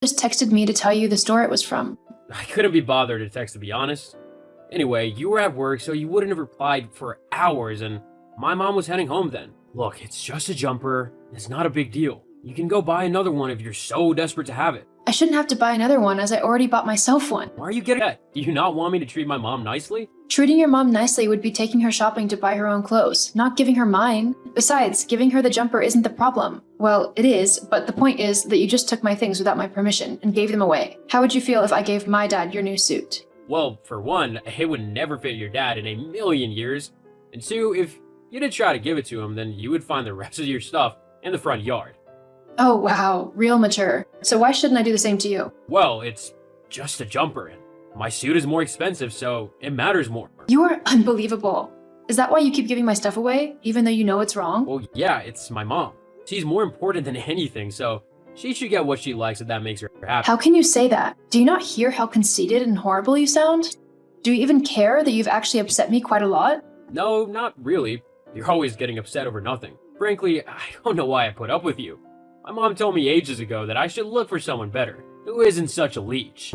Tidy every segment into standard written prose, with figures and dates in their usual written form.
just texted me to tell you the store it was from. I couldn't be bothered to text, to be honest. Anyway, you were at work, so you wouldn't have replied for hours, and my mom was heading home then. Look, it's just a jumper. It's not a big deal. You can go buy another one if you're so desperate to have it. I shouldn't have to buy another one as I already bought myself one. Why are you getting that? Do you not want me to treat my mom nicely? Treating your mom nicely would be taking her shopping to buy her own clothes, not giving her mine. Besides, giving her the jumper isn't the problem. Well, it is, but the point is that you just took my things without my permission and gave them away. How would you feel if I gave my dad your new suit? Well, for one, it would never fit your dad in a million years. And two, if you did try to give it to him, then you would find the rest of your stuff in the front yard. Oh wow, real mature. So why shouldn't I do the same to you? Well, it's just a jumper, and my suit is more expensive, so it matters more. You are unbelievable. Is that why you keep giving my stuff away, even though you know it's wrong? Well, yeah, it's my mom. She's more important than anything, so she should get what she likes if that makes her happy. How can you say that? Do you not hear how conceited and horrible you sound? Do you even care that you've actually upset me quite a lot? No, not really. You're always getting upset over nothing. Frankly, I don't know why I put up with you. My mom told me ages ago that I should look for someone better, who isn't such a leech.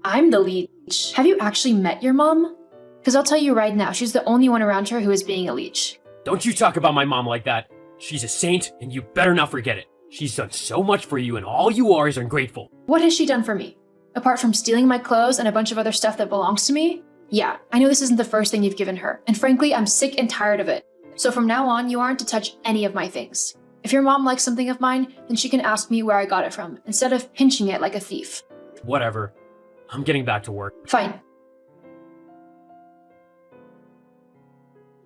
I'm the leech. Have you actually met your mom? Because I'll tell you right now, she's the only one around her who is being a leech. Don't you talk about my mom like that. She's a saint, and you better not forget it. She's done so much for you, and all you are is ungrateful. What has she done for me? Apart from stealing my clothes and a bunch of other stuff that belongs to me? Yeah, I know this isn't the first thing you've given her, and frankly, I'm sick and tired of it. So from now on, you aren't to touch any of my things. If your mom likes something of mine, then she can ask me where I got it from, instead of pinching it like a thief. Whatever. I'm getting back to work. Fine.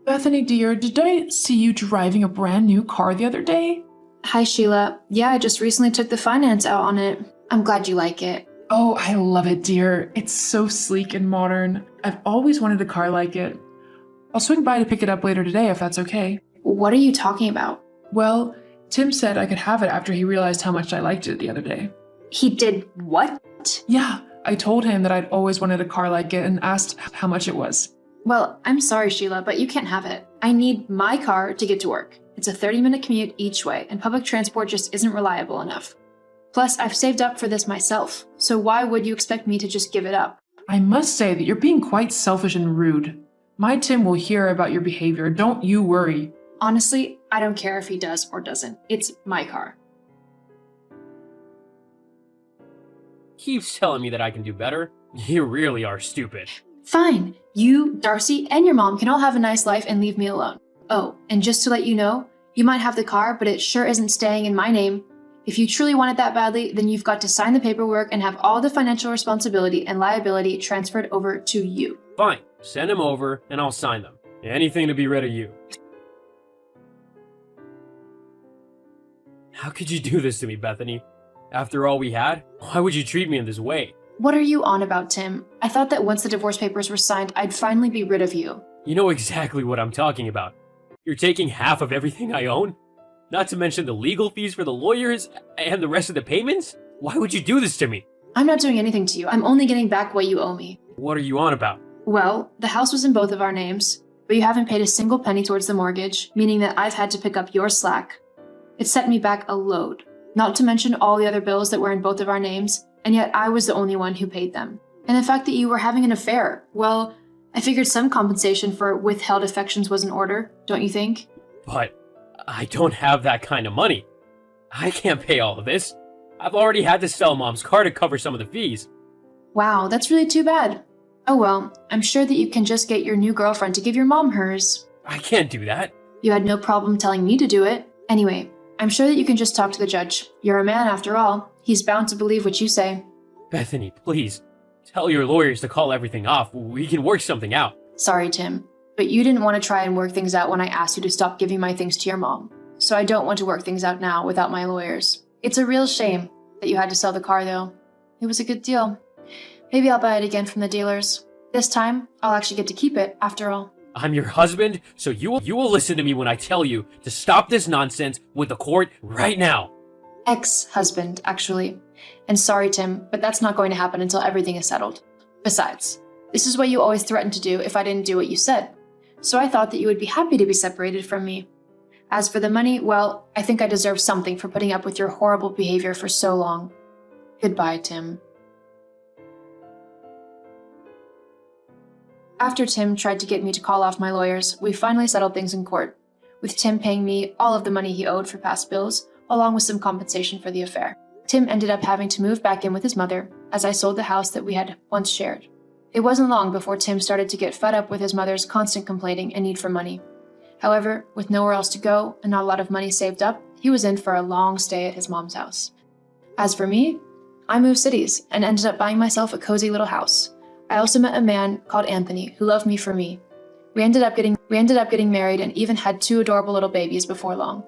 Bethany, dear, did I see you driving a brand new car the other day? Hi, Sheila. Yeah, I just recently took the finance out on it. I'm glad you like it. Oh, I love it, dear. It's so sleek and modern. I've always wanted a car like it. I'll swing by to pick it up later today if that's okay. What are you talking about? Well, Tim said I could have it after he realized how much I liked it the other day. He did what? Yeah, I told him that I'd always wanted a car like it and asked how much it was. Well, I'm sorry, Sheila, but you can't have it. I need my car to get to work. It's a 30-minute commute each way, and public transport just isn't reliable enough. Plus, I've saved up for this myself, so why would you expect me to just give it up? I must say that you're being quite selfish and rude. My Tim will hear about your behavior, don't you worry. Honestly, I don't care if he does or doesn't. It's my car. Keeps telling me that I can do better. You really are stupid. Fine. You, Darcy, and your mom can all have a nice life and leave me alone. Oh, and just to let you know, you might have the car, but it sure isn't staying in my name. If you truly want it that badly, then you've got to sign the paperwork and have all the financial responsibility and liability transferred over to you. Fine, send them over and I'll sign them. Anything to be rid of you. How could you do this to me, Bethany? After all we had, why would you treat me in this way? What are you on about, Tim? I thought that once the divorce papers were signed, I'd finally be rid of you. You know exactly what I'm talking about. You're taking half of everything I own? Not to mention the legal fees for the lawyers and the rest of the payments? Why would you do this to me? I'm not doing anything to you. I'm only getting back what you owe me. What are you on about? Well, the house was in both of our names, but you haven't paid a single penny towards the mortgage, meaning that I've had to pick up your slack. It set me back a load, not to mention all the other bills that were in both of our names, and yet I was the only one who paid them. And the fact that you were having an affair, well, I figured some compensation for withheld affections was in order, don't you think? But I don't have that kind of money. I can't pay all of this. I've already had to sell Mom's car to cover some of the fees. Wow, that's really too bad. Oh well, I'm sure that you can just get your new girlfriend to give your mom hers. I can't do that. You had no problem telling me to do it. Anyway, I'm sure that you can just talk to the judge. You're a man after all. He's bound to believe what you say. Bethany, please. Tell your lawyers to call everything off. We can work something out. Sorry, Tim, but you didn't want to try and work things out when I asked you to stop giving my things to your mom. So I don't want to work things out now without my lawyers. It's a real shame that you had to sell the car, though. It was a good deal. Maybe I'll buy it again from the dealers. This time, I'll actually get to keep it, after all. I'm your husband, so you will listen to me when I tell you to stop this nonsense with the court right now. Ex-husband, actually. And sorry, Tim, but that's not going to happen until everything is settled. Besides, this is what you always threatened to do if I didn't do what you said. So I thought that you would be happy to be separated from me. As for the money, well, I think I deserve something for putting up with your horrible behavior for so long. Goodbye, Tim. After Tim tried to get me to call off my lawyers, we finally settled things in court, with Tim paying me all of the money he owed for past bills, along with some compensation for the affair. Tim ended up having to move back in with his mother, as I sold the house that we had once shared. It wasn't long before Tim started to get fed up with his mother's constant complaining and need for money. However, with nowhere else to go and not a lot of money saved up, he was in for a long stay at his mom's house. As for me, I moved cities and ended up buying myself a cozy little house. I also met a man called Anthony who loved me for me. We ended up getting married and even had 2 adorable little babies before long.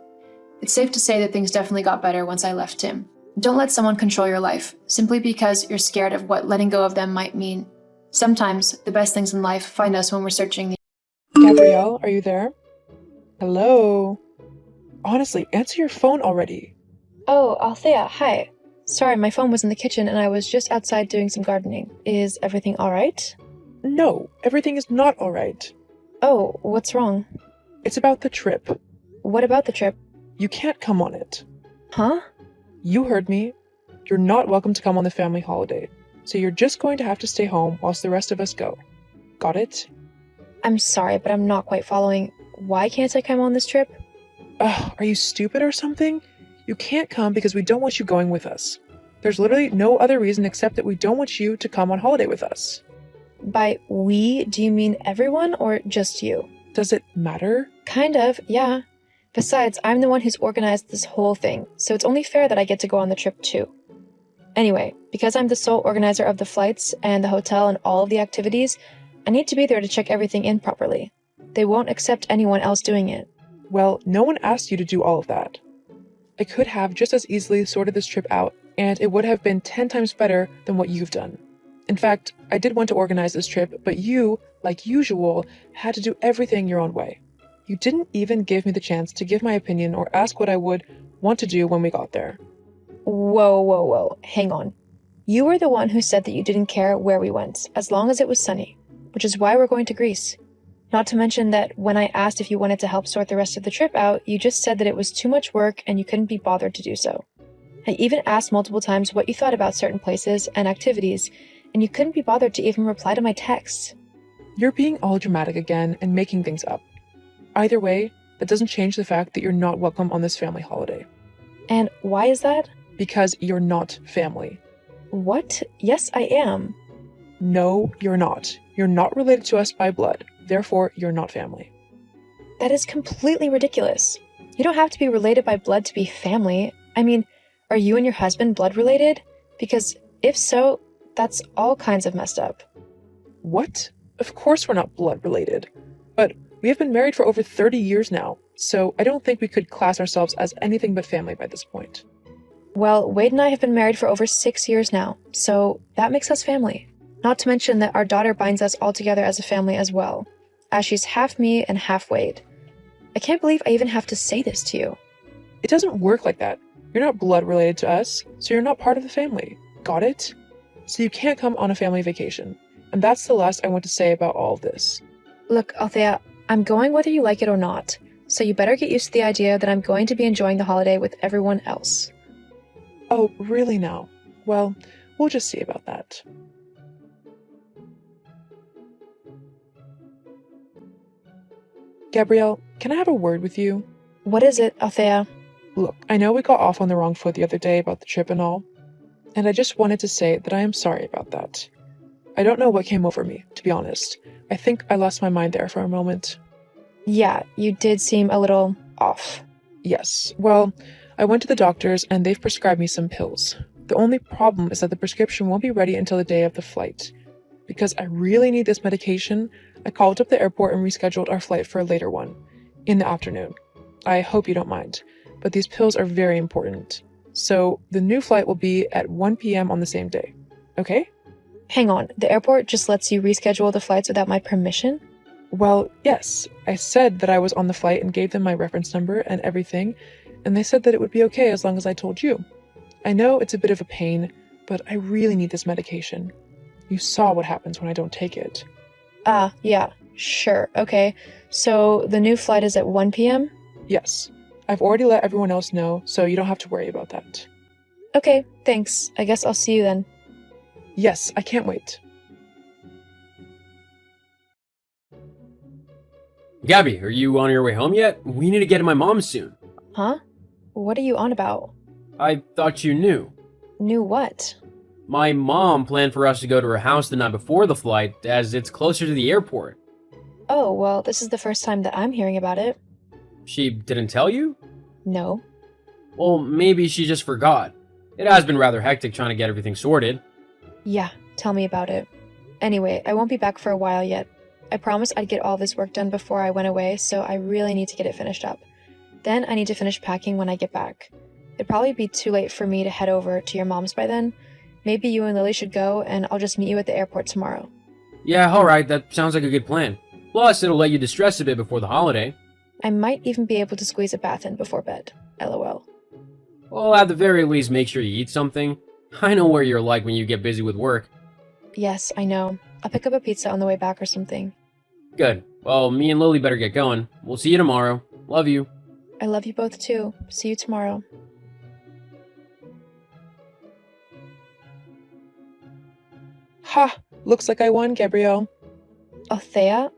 It's safe to say that things definitely got better once I left Tim. Don't let someone control your life, simply because you're scared of what letting go of them might mean. Sometimes, the best things in life find us when we're searching the— Gabrielle, are you there? Hello? Honestly, answer your phone already. Oh, Althea, hi. Sorry, my phone was in the kitchen and I was just outside doing some gardening. Is everything alright? No, everything is not alright. Oh, what's wrong? It's about the trip. What about the trip? You can't come on it. Huh? You heard me. You're not welcome to come on the family holiday, so you're just going to have to stay home whilst the rest of us go. Got it? I'm sorry, but I'm not quite following. Why can't I come on this trip? Ugh, are you stupid or something? You can't come because we don't want you going with us. There's literally no other reason except that we don't want you to come on holiday with us. By we, do you mean everyone or just you? Does it matter? Kind of, yeah. Besides, I'm the one who's organized this whole thing, so it's only fair that I get to go on the trip too. Anyway, because I'm the sole organizer of the flights and the hotel and all of the activities, I need to be there to check everything in properly. They won't accept anyone else doing it. Well, no one asked you to do all of that. I could have just as easily sorted this trip out, and it would have been 10 times better than what you've done. In fact, I did want to organize this trip, but you, like usual, had to do everything your own way. You didn't even give me the chance to give my opinion or ask what I would want to do when we got there. Whoa, hang on. You were the one who said that you didn't care where we went, as long as it was sunny, which is why we're going to Greece. Not to mention that when I asked if you wanted to help sort the rest of the trip out, you just said that it was too much work and you couldn't be bothered to do so. I even asked multiple times what you thought about certain places and activities, and you couldn't be bothered to even reply to my texts. You're being all dramatic again and making things up. Either way, that doesn't change the fact that you're not welcome on this family holiday. And why is that? Because you're not family. What? Yes, I am. No, you're not. You're not related to us by blood. Therefore, you're not family. That is completely ridiculous. You don't have to be related by blood to be family. I mean, are you and your husband blood related? Because if so, that's all kinds of messed up. What? Of course we're not blood related. But we have been married for over 30 years now, so I don't think we could class ourselves as anything but family by this point. Well, Wade and I have been married for over 6 years now, so that makes us family. Not to mention that our daughter binds us all together as a family as well, as she's half me and half Wade. I can't believe I even have to say this to you. It doesn't work like that. You're not blood related to us, so you're not part of the family. Got it? So you can't come on a family vacation. And that's the last I want to say about all of this. Look, Althea, I'm going whether you like it or not, so you better get used to the idea that I'm going to be enjoying the holiday with everyone else. Oh, really now? Well, we'll just see about that. Gabrielle, can I have a word with you? What is it, Althea? Look, I know we got off on the wrong foot the other day about the trip and all, and I just wanted to say that I am sorry about that. I don't know what came over me, to be honest. I think I lost my mind there for a moment. Yeah, you did seem a little off. Yes, well, I went to the doctors and they've prescribed me some pills. The only problem is that the prescription won't be ready until the day of the flight. Because I really need this medication, I called up the airport and rescheduled our flight for a later one, in the afternoon. I hope you don't mind, but these pills are very important. So the new flight will be at 1 p.m. on the same day. Okay? Hang on, the airport just lets you reschedule the flights without my permission? Well, yes. I said that I was on the flight and gave them my reference number and everything, and they said that it would be okay as long as I told you. I know it's a bit of a pain, but I really need this medication. You saw what happens when I don't take it. Yeah, sure, okay. So the new flight is at 1 p.m.? Yes. I've already let everyone else know, so you don't have to worry about that. Okay, thanks. I guess I'll see you then. Yes, I can't wait. Gabby, are you on your way home yet? We need to get to my mom's soon. Huh? What are you on about? I thought you knew. Knew what? My mom planned for us to go to her house the night before the flight, as it's closer to the airport. Oh, well, this is the first time that I'm hearing about it. She didn't tell you? No. Well, maybe she just forgot. It has been rather hectic trying to get everything sorted. Yeah, tell me about it. Anyway, I won't be back for a while yet. I promised I'd get all this work done before I went away, so I really need to get it finished up. Then I need to finish packing when I get back. It'd probably be too late for me to head over to your mom's by then. Maybe you and Lily should go, and I'll just meet you at the airport tomorrow. Yeah, alright, that sounds like a good plan. Plus, it'll let you distress a bit before the holiday. I might even be able to squeeze a bath in before bed. LOL. Well, at the very least, make sure you eat something. I know where you're like when you get busy with work. Yes, I know. I'll pick up a pizza on the way back or something. Good. Well, me and Lily better get going. We'll see you tomorrow. Love you. I love you both too. See you tomorrow. Ha! Looks like I won, Gabrielle. Althea?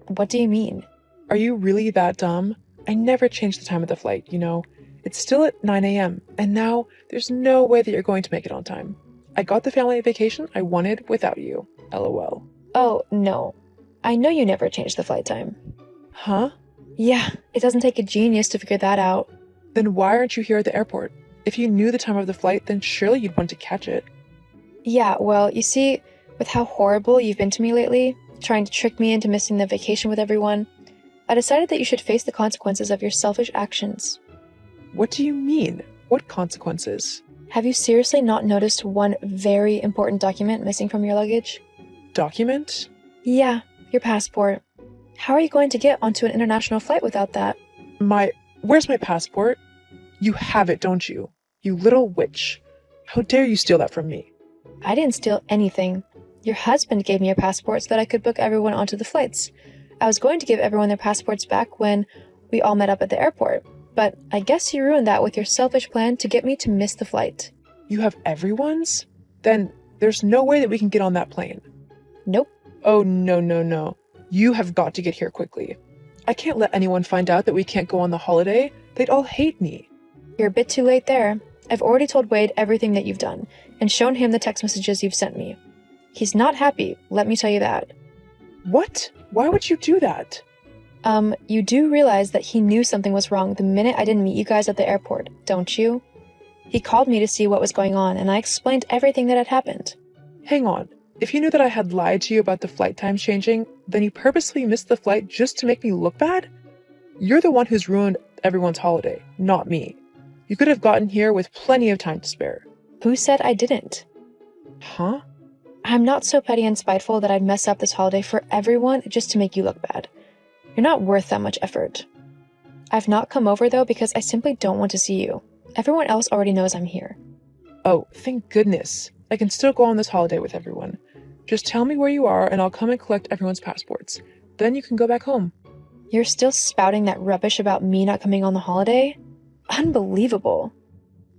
What do you mean? Are you really that dumb? I never changed the time of the flight, you know. It's still at 9 a.m., and now there's no way that you're going to make it on time. I got the family vacation I wanted without you. LOL. Oh, no. I know you never changed the flight time. Huh? Yeah, it doesn't take a genius to figure that out. Then why aren't you here at the airport? If you knew the time of the flight, then surely you'd want to catch it. Yeah, well, you see, with how horrible you've been to me lately, trying to trick me into missing the vacation with everyone, I decided that you should face the consequences of your selfish actions. What do you mean? What consequences? Have you seriously not noticed one very important document missing from your luggage? Document? Yeah, your passport. How are you going to get onto an international flight without that? Where's my passport? You have it, don't you? You little witch. How dare you steal that from me? I didn't steal anything. Your husband gave me a passport so that I could book everyone onto the flights. I was going to give everyone their passports back when we all met up at the airport, but I guess you ruined that with your selfish plan to get me to miss the flight. You have everyone's? Then there's no way that we can get on that plane. Nope. Oh, no. You have got to get here quickly. I can't let anyone find out that we can't go on the holiday. They'd all hate me. You're a bit too late there. I've already told Wade everything that you've done, and shown him the text messages you've sent me. He's not happy, let me tell you that. What? Why would you do that? You do realize that he knew something was wrong the minute I didn't meet you guys at the airport, don't you? He called me to see what was going on, and I explained everything that had happened. Hang on. If you knew that I had lied to you about the flight times changing, then you purposely missed the flight just to make me look bad? You're the one who's ruined everyone's holiday, not me. You could have gotten here with plenty of time to spare. Who said I didn't? Huh? I'm not so petty and spiteful that I'd mess up this holiday for everyone just to make you look bad. You're not worth that much effort. I've not come over though because I simply don't want to see you. Everyone else already knows I'm here. Oh, thank goodness. I can still go on this holiday with everyone. Just tell me where you are and I'll come and collect everyone's passports. Then you can go back home. You're still spouting that rubbish about me not coming on the holiday? Unbelievable.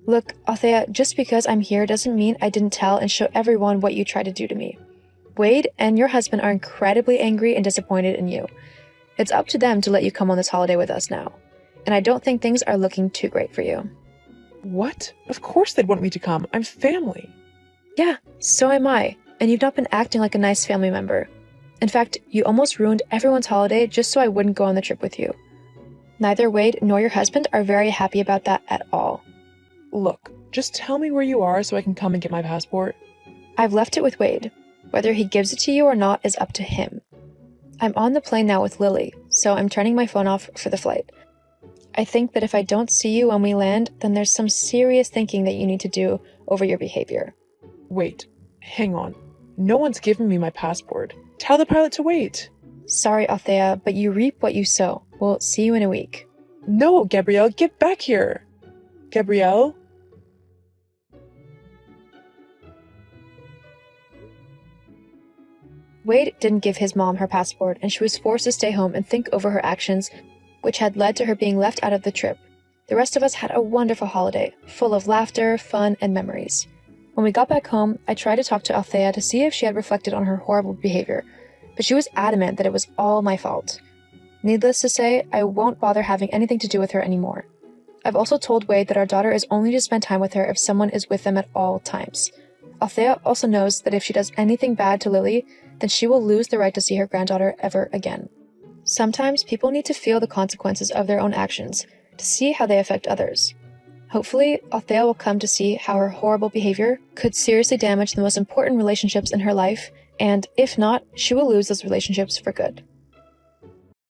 Look, Althea, just because I'm here doesn't mean I didn't tell and show everyone what you tried to do to me. Wade and your husband are incredibly angry and disappointed in you. It's up to them to let you come on this holiday with us now. And I don't think things are looking too great for you. What? Of course they'd want me to come. I'm family. Yeah, so am I. And you've not been acting like a nice family member. In fact, you almost ruined everyone's holiday just so I wouldn't go on the trip with you. Neither Wade nor your husband are very happy about that at all. Look, just tell me where you are so I can come and get my passport. I've left it with Wade. Whether he gives it to you or not is up to him. I'm on the plane now with Lily, so I'm turning my phone off for the flight. I think that if I don't see you when we land, then there's some serious thinking that you need to do over your behavior. Wait, hang on. No one's given me my passport. Tell the pilot to wait. Sorry, Althea, but you reap what you sow. We'll see you in a week. No, Gabrielle, get back here. Gabrielle? Wade didn't give his mom her passport, and she was forced to stay home and think over her actions, which had led to her being left out of the trip. The rest of us had a wonderful holiday, full of laughter, fun, and memories. When we got back home, I tried to talk to Althea to see if she had reflected on her horrible behavior, but she was adamant that it was all my fault. Needless to say, I won't bother having anything to do with her anymore. I've also told Wade that our daughter is only to spend time with her if someone is with them at all times. Althea also knows that if she does anything bad to Lily, then she will lose the right to see her granddaughter ever again. Sometimes people need to feel the consequences of their own actions to see how they affect others. Hopefully, Althea will come to see how her horrible behavior could seriously damage the most important relationships in her life, and if not, she will lose those relationships for good.